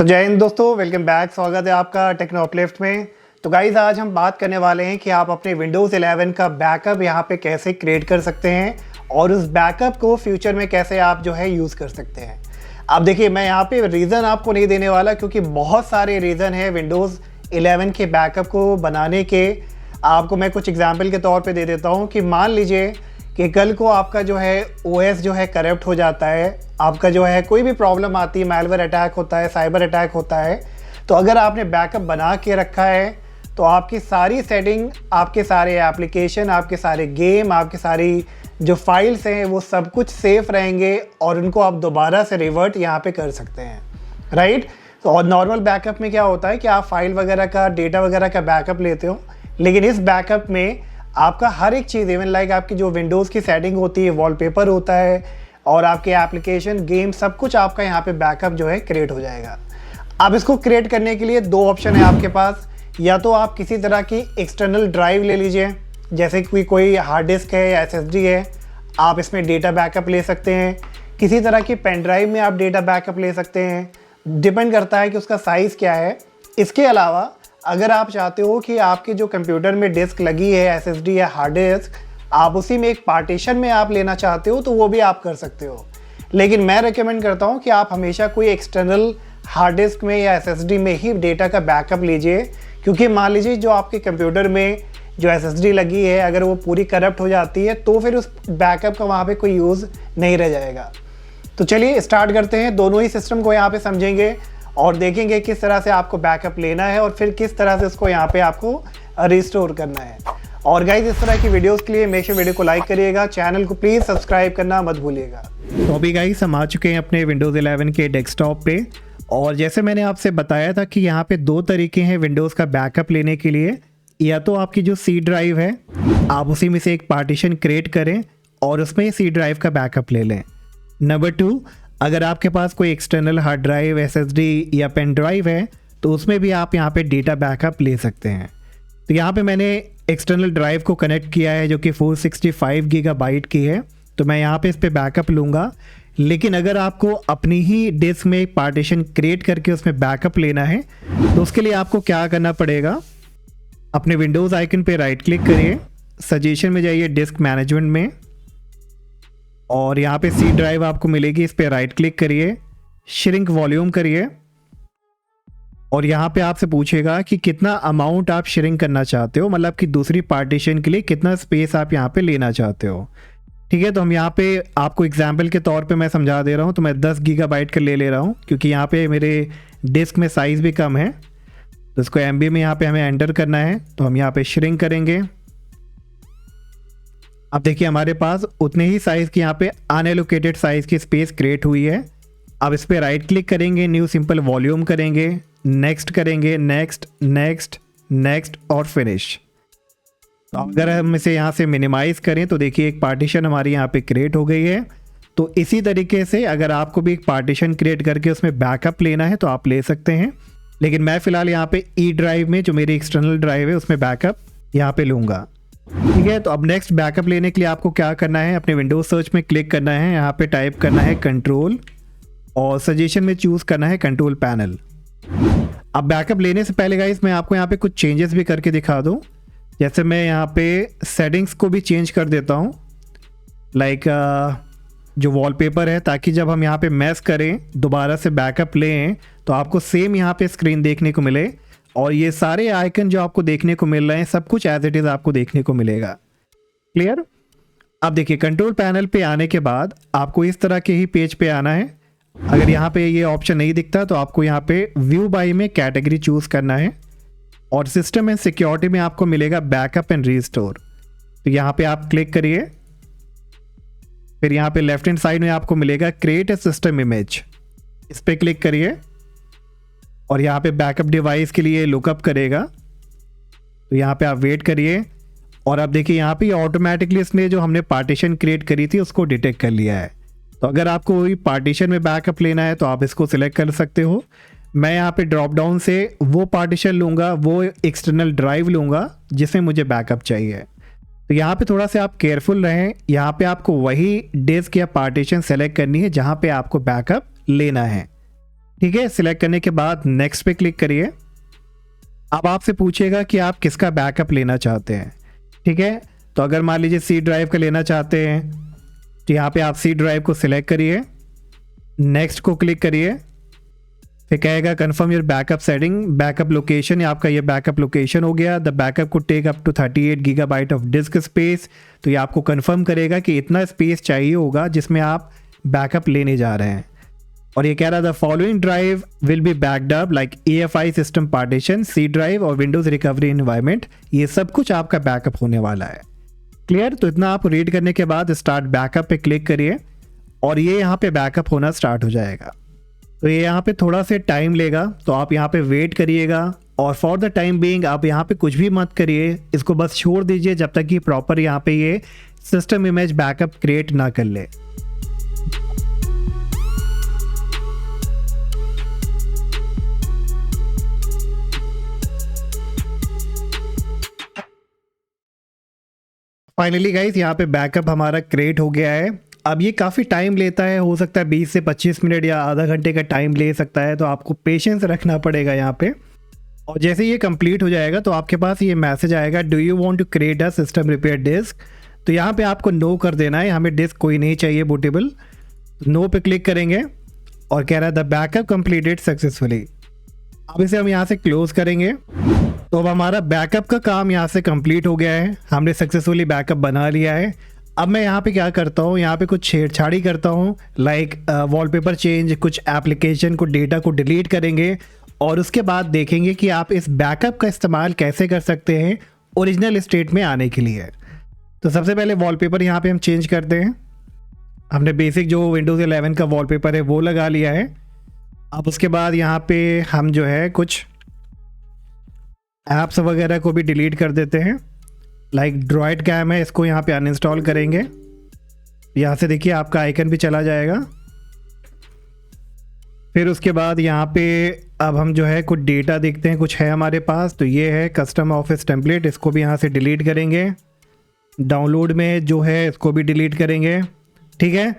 जय हिंद दोस्तों, welcome back. स्वागत है आपका टेक्नोप्लिफ्ट में। तो गाइज आज हम बात करने वाले हैं कि आप अपने विंडोज़ 11 का बैकअप यहाँ पे कैसे क्रिएट कर सकते हैं और उस बैकअप को फ्यूचर में कैसे आप जो है यूज़ कर सकते हैं। अब देखिए, मैं यहाँ पे रीज़न आपको नहीं देने वाला क्योंकि बहुत सारे रीज़न है विंडोज़ 11 के बैकअप को बनाने के। आपको मैं कुछ एग्जाम्पल के तौर पर दे देता हूँ कि मान लीजिए कि कल को आपका जो है OS जो है करप्ट हो जाता है, आपका जो है कोई भी प्रॉब्लम आती है, मैलवेयर अटैक होता है, साइबर अटैक होता है, तो अगर आपने बैकअप बना के रखा है तो आपकी सारी सेटिंग, आपके सारे एप्लीकेशन, आपके सारे गेम, आपकी सारी जो फाइल्स हैं वो सब कुछ सेफ रहेंगे और उनको आप दोबारा से रिवर्ट यहाँ पे कर सकते हैं, राइट। तो और नॉर्मल बैकअप में क्या होता है कि आप फाइल वगैरह का, डेटा वगैरह का बैकअप लेते हो, लेकिन इस बैकअप में आपका हर एक चीज़, इवन लाइक आपकी जो विंडोज़ की सेटिंग होती है, वॉलपेपर होता है और आपके एप्लीकेशन, गेम, सब कुछ आपका यहाँ पे बैकअप जो है क्रिएट हो जाएगा। अब इसको क्रिएट करने के लिए दो ऑप्शन है आपके पास। या तो आप किसी तरह की एक्सटर्नल ड्राइव ले लीजिए, जैसे कि कोई हार्ड डिस्क है या SSD है, आप इसमें डेटा बैकअप ले सकते हैं। किसी तरह की पेन ड्राइव में आप डेटा बैकअप ले सकते हैं, डिपेंड करता है कि उसका साइज़ क्या है। इसके अलावा अगर आप चाहते हो कि आपके जो कंप्यूटर में डिस्क लगी है, SSD या हार्ड डिस्क, आप उसी में एक पार्टीशन में आप लेना चाहते हो तो वो भी आप कर सकते हो। लेकिन मैं रेकमेंड करता हूँ कि आप हमेशा कोई एक्सटर्नल हार्ड डिस्क में या SSD में ही डेटा का बैकअप लीजिए, क्योंकि मान लीजिए जो आपके कंप्यूटर में जो SSD लगी है अगर वो पूरी करप्ट हो जाती है तो फिर उस बैकअप का वहाँ पे कोई यूज़ नहीं रह जाएगा। तो चलिए स्टार्ट करते हैं, दोनों ही सिस्टम को यहाँ पे समझेंगे और देखेंगे किस तरह से आपको बैकअप लेना है और फिर किस तरह से उसको यहाँ पे आपको रिस्टोर करना है। और गाइज इस तरह की वीडियोस के लिए मेक श्योर वीडियो को लाइक करिएगा, चैनल को प्लीज़ सब्सक्राइब करना मत भूलिएगा। तो अभी गाइस हम आ चुके हैं अपने विंडोज़ 11 के डेस्कटॉप पे और जैसे मैंने आपसे बताया था कि यहाँ पे दो तरीके हैं विंडोज़ का बैकअप लेने के लिए। या तो आपकी जो C ड्राइव है आप उसी में से एक पार्टीशन क्रिएट करें और उसमें C ड्राइव का बैकअप ले लें। नंबर 2, अगर आपके पास कोई एक्सटर्नल हार्ड ड्राइव, SSD या पेन ड्राइव है तो उसमें भी आप यहाँ पे डेटा बैकअप ले सकते हैं। तो यहाँ पे मैंने एक्सटर्नल ड्राइव को कनेक्ट किया है जो कि 465 गीगाबाइट की है, तो मैं यहाँ पे इस पे बैकअप लूँगा। लेकिन अगर आपको अपनी ही डिस्क में एक पार्टीशन क्रिएट करके उसमें बैकअप लेना है तो उसके लिए आपको क्या करना पड़ेगा, अपने विंडोज़ आइकन पे राइट क्लिक करिए, सजेशन में जाइए डिस्क मैनेजमेंट में और यहाँ पे C ड्राइव आपको मिलेगी, इस पे राइट क्लिक करिए, श्रिंक वॉल्यूम करिए और यहाँ पे आपसे पूछेगा कि कितना अमाउंट आप श्रिंक करना चाहते हो, मतलब कि दूसरी पार्टीशन के लिए कितना स्पेस आप यहाँ पे लेना चाहते हो। ठीक है, तो हम यहाँ पे आपको एग्जाम्पल के तौर पे मैं समझा दे रहा हूँ, तो मैं 10 गीगाबाइट का ले रहा हूँ क्योंकि यहाँ पे मेरे डिस्क में साइज़ भी कम है। तो इसको MB में यहाँ पे हमें एंटर करना है, तो हम यहाँ पे श्रिंक करेंगे। अब देखिए हमारे पास उतने ही साइज़ की यहाँ पे अनएलोकेटेड साइज़ की स्पेस क्रिएट हुई है। अब इस पर राइट क्लिक करेंगे, न्यू सिंपल वॉल्यूम करेंगे, नेक्स्ट करेंगे, नेक्स्ट नेक्स्ट नेक्स्ट और फिनिश। तो अगर हम इसे यहाँ से मिनिमाइज़ करें तो देखिए एक पार्टीशन हमारी यहाँ पे क्रिएट हो गई है। तो इसी तरीके से अगर आपको भी एक पार्टीशन क्रिएट करके उसमें बैकअप लेना है तो आप ले सकते हैं, लेकिन मैं फ़िलहाल यहाँ पे E ड्राइव में, जो मेरी एक्सटर्नल ड्राइव है, उसमें बैकअप यहाँ पे लूँगा। ठीक है, तो अब नेक्स्ट बैकअप लेने के लिए आपको क्या करना है, अपने विंडोज सर्च में क्लिक करना है, यहाँ पे टाइप करना है कंट्रोल और सजेशन में चूज़ करना है कंट्रोल पैनल। अब बैकअप लेने से पहले गाइस मैं आपको यहाँ पे कुछ चेंजेस भी करके दिखा दूँ। जैसे मैं यहाँ पे सेटिंग्स को भी चेंज कर देता हूँ, लाइक जो वॉलपेपर है, ताकि जब हम यहाँ पे मैस करें, दोबारा से बैकअप लें तो आपको सेम यहाँ पे स्क्रीन देखने को मिले और ये सारे आइकन जो आपको देखने को मिल रहे हैं सब कुछ एज इट इज़ आपको देखने को मिलेगा। क्लियर। अब देखिए कंट्रोल पैनल पे आने के बाद आपको इस तरह के ही पेज पे आना है। अगर यहाँ पे ये ऑप्शन नहीं दिखता तो आपको यहाँ पे व्यू बाय में कैटेगरी चूज़ करना है और सिस्टम एंड सिक्योरिटी में आपको मिलेगा बैकअप एंड रीस्टोर। तो यहाँ पे आप क्लिक करिए, फिर यहाँ पे लेफ्ट हैंड साइड में आपको मिलेगा क्रिएट ए सिस्टम इमेज, इस पर क्लिक करिए और यहाँ पे बैकअप डिवाइस के लिए लुकअप करेगा। तो यहाँ पे आप वेट करिए और अब देखिए यहाँ पे ऑटोमेटिकली इसने जो हमने पार्टीशन क्रिएट करी थी उसको डिटेक्ट कर लिया है। तो अगर आपको वही पार्टीशन में बैकअप लेना है तो आप इसको सिलेक्ट कर सकते हो। मैं यहाँ पे ड्रॉप डाउन से वो पार्टीशन लूँगा, वो एक्सटर्नल ड्राइव लूँगा जिसमें मुझे बैकअप चाहिए। तो यहाँ पे थोड़ा सा आप केयरफुल रहें, यहाँ पे आपको वही डिस्क या पार्टीशन सेलेक्ट करनी है जहाँ पे आपको बैकअप लेना है। ठीक है, सिलेक्ट करने के बाद नेक्स्ट पे क्लिक करिए। अब आपसे पूछेगा कि आप किसका बैकअप लेना चाहते हैं। ठीक है, तो अगर मान लीजिए सी ड्राइव का लेना चाहते हैं तो यहाँ पे आप सी ड्राइव को सिलेक्ट करिए, नेक्स्ट को क्लिक करिए, फिर कहेगा confirm your backup setting, backup location, आपका ये बैकअप लोकेशन हो गया। द बैकअप को take up to 38 gigabyte of disk space, तो ये आपको कन्फर्म करेगा कि इतना स्पेस चाहिए होगा जिसमें आप बैकअप लेने जा रहे हैं। और ये कह रहा the following drive will be backed up like EFI system partition, C drive और विंडोज रिकवरी एनवायरनमेंट, ये सब कुछ आपका बैकअप होने वाला है। क्लियर? तो इतना आप रीड करने के बाद स्टार्ट बैकअप पे क्लिक करिए और ये यहाँ पे बैकअप होना स्टार्ट हो जाएगा। तो ये यहाँ पे थोड़ा से टाइम लेगा, तो आप यहाँ पे वेट करिएगा और फॉर द टाइम बीइंग आप यहाँ पे कुछ भी मत करिए, इसको बस छोड़ दीजिए जब तक कि प्रॉपर यहाँ पे ये सिस्टम इमेज बैकअप क्रिएट ना कर ले। फाइनली गाइस यहाँ पे बैकअप हमारा क्रिएट हो गया है। अब ये काफ़ी टाइम लेता है, हो सकता है 20 से 25 मिनट या आधा घंटे का टाइम ले सकता है, तो आपको पेशेंस रखना पड़ेगा यहाँ पे। और जैसे ये कंप्लीट हो जाएगा तो आपके पास ये मैसेज आएगा, do you want to create a system repair disk. तो यहाँ पे आपको नो कर देना है, हमें डिस्क कोई नहीं चाहिए बूटेबल। नो पे क्लिक करेंगे और कह रहा है द बैकअप कंप्लीटेड सक्सेसफुली। अब इसे हम यहाँ से क्लोज करेंगे। तो अब हमारा बैकअप का काम यहाँ से कंप्लीट हो गया है, हमने सक्सेसफुली बैकअप बना लिया है। अब मैं यहाँ पे क्या करता हूँ, यहाँ पे कुछ छेड़छाड़ी करता हूँ, लाइक वॉलपेपर चेंज, कुछ एप्लीकेशन को डेटा को डिलीट करेंगे और उसके बाद देखेंगे कि आप इस बैकअप का इस्तेमाल कैसे कर सकते हैं ओरिजिनल स्टेट में आने के लिए। तो सबसे पहले वॉलपेपर यहाँ पे हम चेंज करते हैं। हमने बेसिक जो विंडोज़ 11 का वॉलपेपर है वो लगा लिया है। अब उसके बाद यहाँ पे हम जो है कुछ ऐप्स वगैरह को भी डिलीट कर देते हैं, लाइक ड्रॉइड कैम है, इसको यहाँ पे अनइंस्टॉल करेंगे। यहाँ से देखिए आपका आइकन भी चला जाएगा। फिर उसके बाद यहाँ पे अब हम जो है कुछ डेटा देखते हैं, कुछ है हमारे पास। तो ये है कस्टम ऑफिस टेम्पलेट, इसको भी यहाँ से डिलीट करेंगे। डाउनलोड में जो है इसको भी डिलीट करेंगे। ठीक है,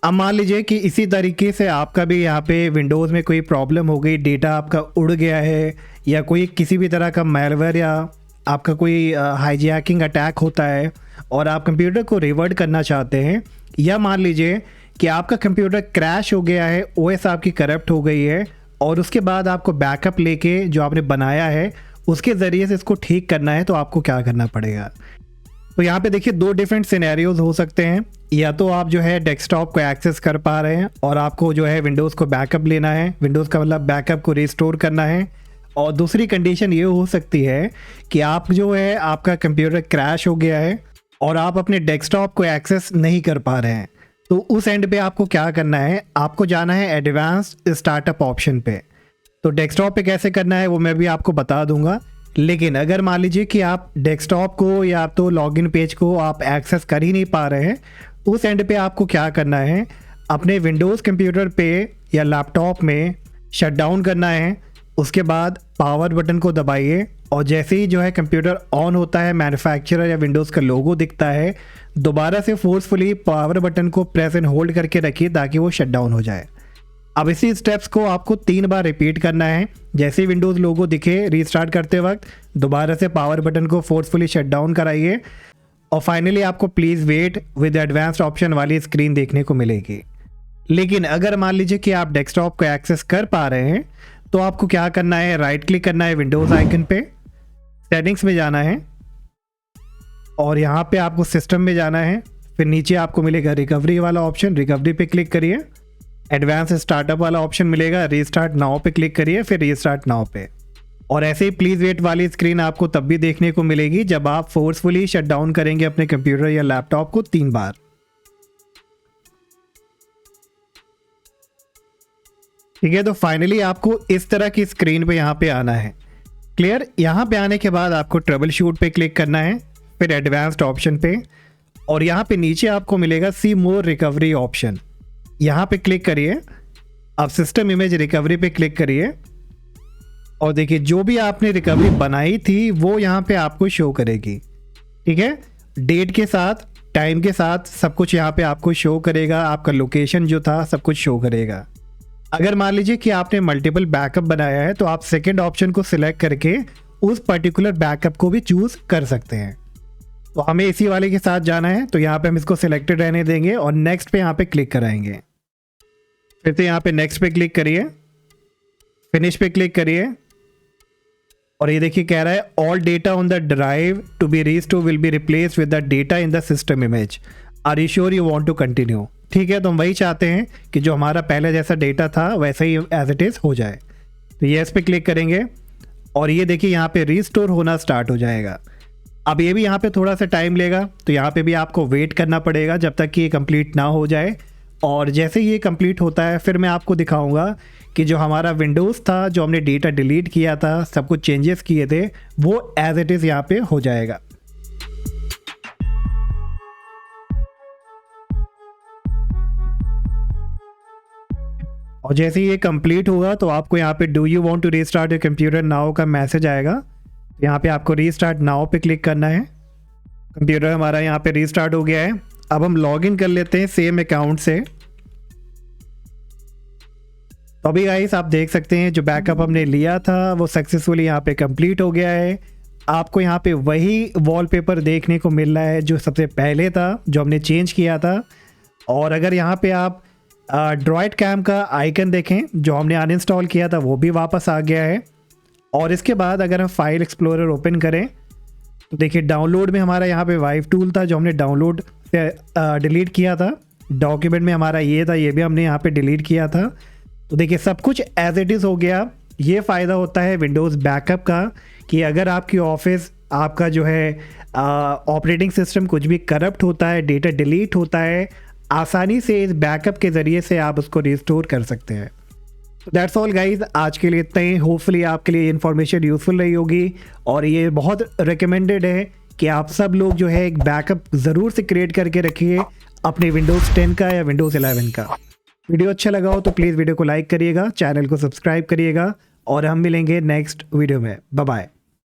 अब मान लीजिए कि इसी तरीके से आपका भी यहाँ पे विंडोज़ में कोई प्रॉब्लम हो गई, डेटा आपका उड़ गया है या कोई किसी भी तरह का मैलवेयर या आपका कोई हाईजैकिंग अटैक होता है और आप कंप्यूटर को रिवर्ट करना चाहते हैं, या मान लीजिए कि आपका कंप्यूटर क्रैश हो गया है, OS आपकी करप्ट हो गई है और उसके बाद आपको बैकअप लेके जो आपने बनाया है उसके ज़रिए से इसको ठीक करना है, तो आपको क्या करना पड़ेगा। तो यहाँ पे देखिए दो डिफरेंट सिनेरियोज हो सकते हैं, या तो आप जो है डेस्कटॉप को एक्सेस कर पा रहे हैं और आपको जो है विंडोज़ को बैकअप लेना है, विंडोज़ का मतलब बैकअप को रिस्टोर करना है। और दूसरी कंडीशन ये हो सकती है कि आप जो है आपका कंप्यूटर क्रैश हो गया है और आप अपने डेस्कटॉप को एक्सेस नहीं कर पा रहे हैं। तो उस एंड पे आपको क्या करना है, आपको जाना है एडवांस्ड स्टार्टअप ऑप्शन पे। तो डेस्कटॉप पे कैसे करना है वो मैं भी आपको बता दूंगा, लेकिन अगर मान लीजिए कि आप डेस्कटॉप को या तो लॉगिन पेज को आप एक्सेस कर ही नहीं पा रहे हैं, उस एंड पे आपको क्या करना है, अपने विंडोज़ कंप्यूटर पे या लैपटॉप में शट डाउन करना है। उसके बाद पावर बटन को दबाइए और जैसे ही जो है कंप्यूटर ऑन होता है, मैन्युफैक्चरर या विंडोज़ का लोगो दिखता है, दोबारा से फोर्सफुली पावर बटन को प्रेस एंड होल्ड करके रखिए ताकि वो शट डाउन हो जाए। अब इसी स्टेप्स को आपको 3 बार रिपीट करना है। जैसे ही विंडोज़ लोगो दिखे रीस्टार्ट करते वक्त दोबारा से पावर बटन को फोर्सफुली शट डाउन कराइए और फाइनली आपको please wait with advanced option वाली स्क्रीन देखने को मिलेगी। लेकिन अगर मान लीजिए कि आप डेस्कटॉप को एक्सेस कर पा रहे हैं तो आपको क्या करना है, राइट क्लिक करना है विंडोज़ आइकन पे, सेटिंग्स में जाना है और यहाँ पे आपको सिस्टम में जाना है। फिर नीचे आपको मिलेगा रिकवरी वाला ऑप्शन, रिकवरी पे क्लिक करिए। एडवांस स्टार्टअप वाला ऑप्शन मिलेगा, रीस्टार्ट नाउ पे क्लिक करिए, फिर रीस्टार्ट नाउ पे। और ऐसे ही प्लीज़ वेट वाली स्क्रीन आपको तब भी देखने को मिलेगी जब आप फोर्सफुली शट डाउन करेंगे अपने कंप्यूटर या लैपटॉप को 3 बार। ठीक है, तो फाइनली आपको इस तरह की स्क्रीन पे यहाँ पे आना है। क्लियर? यहाँ पे आने के बाद आपको ट्रबल शूट पे क्लिक करना है, फिर एडवांस्ड ऑप्शन पे और यहाँ पे नीचे आपको मिलेगा सी मोर रिकवरी ऑप्शन, यहाँ पे क्लिक करिए। अब सिस्टम इमेज रिकवरी पे क्लिक करिए और देखिए जो भी आपने रिकवरी बनाई थी वो यहाँ पे आपको शो करेगी। ठीक है, डेट के साथ, टाइम के साथ सब कुछ यहाँ पे आपको शो करेगा, आपका लोकेशन जो था सब कुछ शो करेगा। अगर मान लीजिए कि आपने मल्टीपल बैकअप बनाया है तो आप सेकेंड ऑप्शन को सिलेक्ट करके उस पर्टिकुलर बैकअप को भी चूज कर सकते हैं। तो हमें इसी वाले के साथ जाना है, तो यहाँ पे हम इसको सिलेक्टेड रहने देंगे और नेक्स्ट पे यहाँ पे क्लिक कराएंगे। फिर से यहाँ पे नेक्स्ट पे क्लिक करिए, फिनिश पे क्लिक करिए और ये देखिए कह रहा है all data on the drive to be restore will be replaced with the data in the system image, are you sure you want to continue. ठीक है, तो हम वही चाहते हैं कि जो हमारा पहले जैसा डेटा था वैसा ही एज इट इज़ हो जाए। तो ये इस पे क्लिक करेंगे और ये देखिए यहाँ पे रीस्टोर होना स्टार्ट हो जाएगा। अब ये भी यहाँ पे थोड़ा सा टाइम लेगा, तो यहाँ पे भी आपको वेट करना पड़ेगा जब तक कि ये कंप्लीट ना हो जाए। और जैसे ही ये कंप्लीट होता है फिर मैं आपको दिखाऊंगा कि जो हमारा विंडोज़ था, जो हमने डेटा डिलीट किया था, सब कुछ चेंजेस किए थे, वो एज इट इज़ यहाँ पे हो जाएगा। और जैसे ही ये कंप्लीट होगा तो आपको यहाँ पे do you want to restart your computer now का मैसेज आएगा। यहाँ पे आपको रीस्टार्ट नाउ पे क्लिक करना है। कंप्यूटर हमारा यहाँ पे रीस्टार्ट हो गया है। अब हम लॉग इन कर लेते हैं सेम अकाउंट से। तो अभी गाइस आप देख सकते हैं जो बैकअप हमने लिया था वो सक्सेसफुली यहाँ पे कंप्लीट हो गया है। आपको यहाँ पे वही वॉलपेपर देखने को मिल रहा है जो सबसे पहले था, जो हमने चेंज किया था। और अगर यहाँ पे आप ड्रॉइड कैम का आइकन देखें, जो हमने अनइंस्टॉल किया था वो भी वापस आ गया है। और इसके बाद अगर हम फाइल एक्सप्लोरर ओपन करें तो देखिए डाउनलोड में हमारा यहाँ पे वाइव टूल था जो हमने डाउनलोड से डिलीट किया था। डॉक्यूमेंट में हमारा ये था, ये भी हमने यहाँ पे डिलीट किया था। तो देखिए सब कुछ एज इट इज़ हो गया। ये फ़ायदा होता है विंडोज़ बैकअप का कि अगर आपकी ऑफिस, आपका जो है ऑपरेटिंग सिस्टम कुछ भी करप्ट होता है, डेटा डिलीट होता है, आसानी से इस बैकअप के ज़रिए से आप उसको रिस्टोर कर सकते हैं। तो दैट्स ऑल गाइज, आज के लिए इतना ही। होपफुली आपके लिए इन्फॉर्मेशन यूज़फुल रही होगी और ये बहुत रिकमेंडेड है कि आप सब लोग जो है एक बैकअप ज़रूर से क्रिएट करके रखिए अपने विंडोज़ 10 का या विंडोज़ 11 का। वीडियो अच्छा लगा हो तो प्लीज़ वीडियो को लाइक करिएगा, चैनल को सब्सक्राइब करिएगा और हम मिलेंगे नेक्स्ट वीडियो में। Bye bye.